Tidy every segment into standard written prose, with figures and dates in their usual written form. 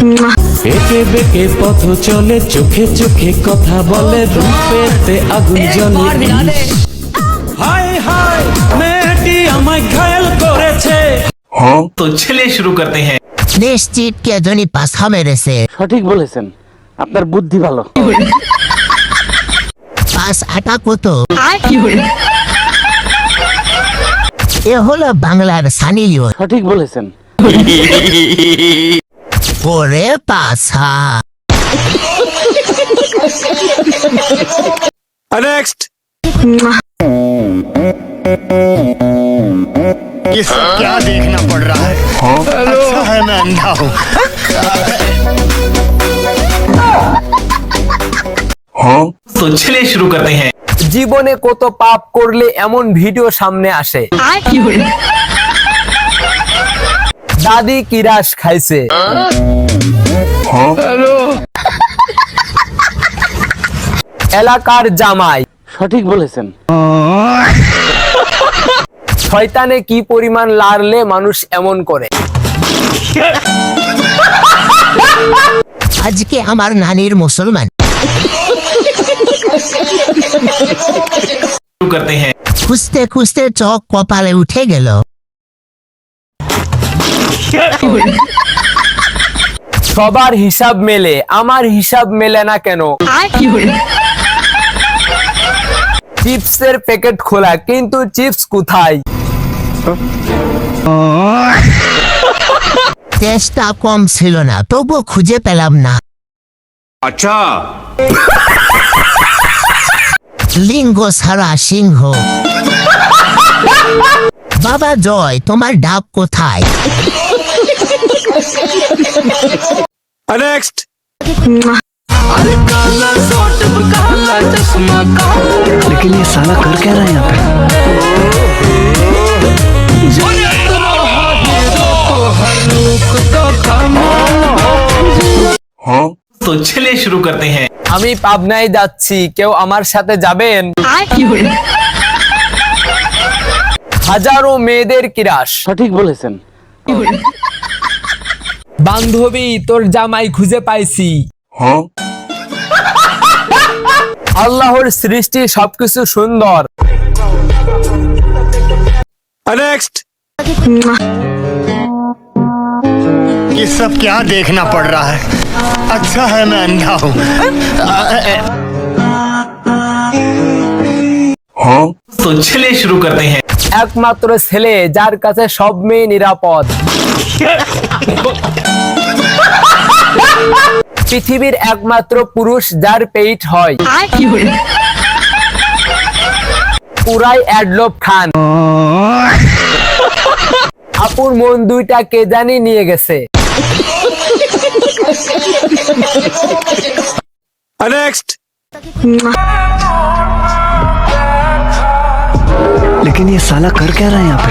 একে বেঁকে পথ চলে, চোখে চোখে কথা বলে, রূপেতে আগুন জ্বলে। হাই হাই মেয়েটি আমায় ঘায়েল করেছে। तो चलिए शुरू करते हैं। নিশ্চিত কে জানি পাছা মেরেছে। সঠিক বলেছেন, আপনার বুদ্ধি ভালো। পাঁচ আটা কত? এ হলো বাংলার সানি লিওন। সঠিক বলেছেন। ওরে পাছা। নেক্সট। ये सब क्या देखना पड़ रहा है? अच्छा है मैं अंधा हूँ। तो चलिए शुरू करते हैं। জীবনে কত পাপ করলে এমন ভিডিও সামনে আসে? দাদি কি রাস খাইছে? এলাকার জামাই। সঠিক বলেছেন। শয়তানে কি পরিমাণ লাড়লে মানুষ এমন করে? আজকে আমার নানির মুসলমান। शुरू करते हैं। খুঁজতে খুঁজতে চোখ কপালে উঠে গেল। সবার হিসাব মেলে, আমার হিসাব মেলে না কেন? চিপসের প্যাকেট খোলা কিন্তু চিপস কোথায়? চেষ্টা কম ছিল না, তবু খুঁজে পেলাম না। আচ্ছা। লিঙ্গ ছাড়া সিংহ। বাবা জয়, তোমার ডাব কোথায়? নেক্সট। लेकिन ये साला कर क्या रहा है यहाँ पे? तो चलिए शुरू करते हैं। আমি পাবনায় যাচ্ছি, কেউ আমার সাথে যাবেন? হাজারো মেয়েদের কিরাস। সঠিক বলেছেন। বান্ধবী তোর জামাই খুঁজে পাইছি। আল্লাহর সৃষ্টি সবকিছু সুন্দর। নেক্সট। ये सब क्या देखना पड़ रहा है? अच्छा है मैं अंधा हूँ। तो चलिए शुरू करते हैं। একমাত্র ছেলে যার কাছে সব মেয়ে নিরাপদ। পৃথিবীর একমাত্র পুরুষ যার পেট হয়। পুরাই অ্যাডলব খান। আপুর মন দুইটা কে জানি নিয়ে গেছে। নেক্সট। लेकिन ये साला कर क्या रहा है यहाँ पे?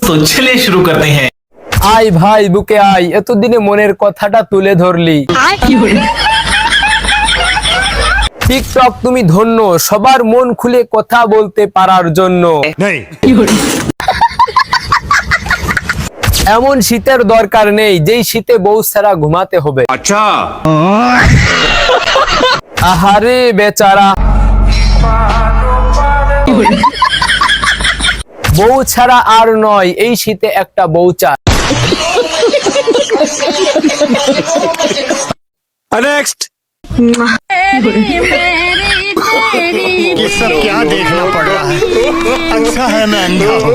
तो चलिए शुरू करते हैं। আয় ভাই বুকে আয়, এতদিনে মনের কথাটা তুলে ধরলি। টিকটক তুমি ধন্য, সবার মন খুলে কথা বলতে পারার জন্য। नहीं। এমন শীতের দরকার নেই যেই শীতে বউ ছাড়া ঘুমাতে হবে। আচ্ছা। আহারে বেচারা, বউ ছাড়া আর নয়, এই শীতে একটা বউ চায়। নেক্সট। ये सब क्या देखना पड़ रहा है? अच्छा है मैं अंधा हूँ।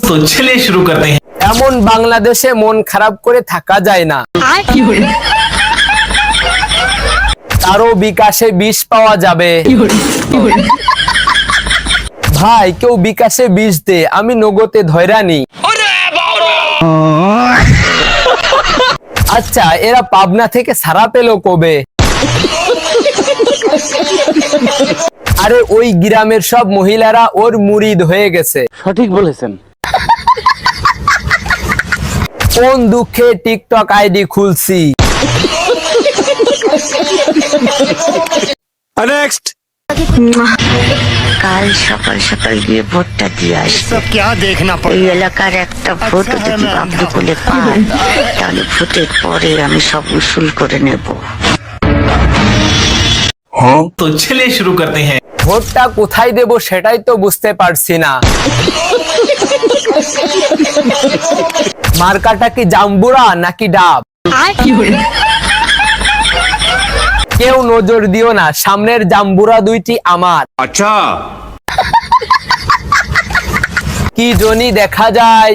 तो चलिए शुरू करते हैं। এমন বাংলাদেশে মন খারাপ করে থাকা যায় না। কারো বিকাশে বিষ পাওয়া যাবে। ভাই কেউ বিকাশে বিষ দে, আমি নগদে ধৈরানি। আচ্ছা এরা পাবনা থেকে ছাড়া পেল কবে? আরে ওই গ্রামের সব মহিলারা ওর মুরিদ হয়ে গেছে। সঠিক বলেছেন। কোন দুঃখে টিকটক আইডি খুলছি। নেক্সট। কাল সকাল সকাল গিয়ে ভোটটা দিয়ে আসবে। सब क्या देखना पड़ এই এলাকার একটা ভোট যদি বাবলু কোলে পায় তাহলে ভোটের পরে আমি সব উসুল করে নেব। तो चलिए शुरू करते हैं। ভোটটা কোথায় দেব সেটাই তো বুঝতে পারছি না। মার্কাটা কি জাম্বুরা নাকি ডাব? কেউ নজর দিও না, সামনের জাম্বুরা দুইটি আমার। আচ্ছা। কি জনি দেখা যায়।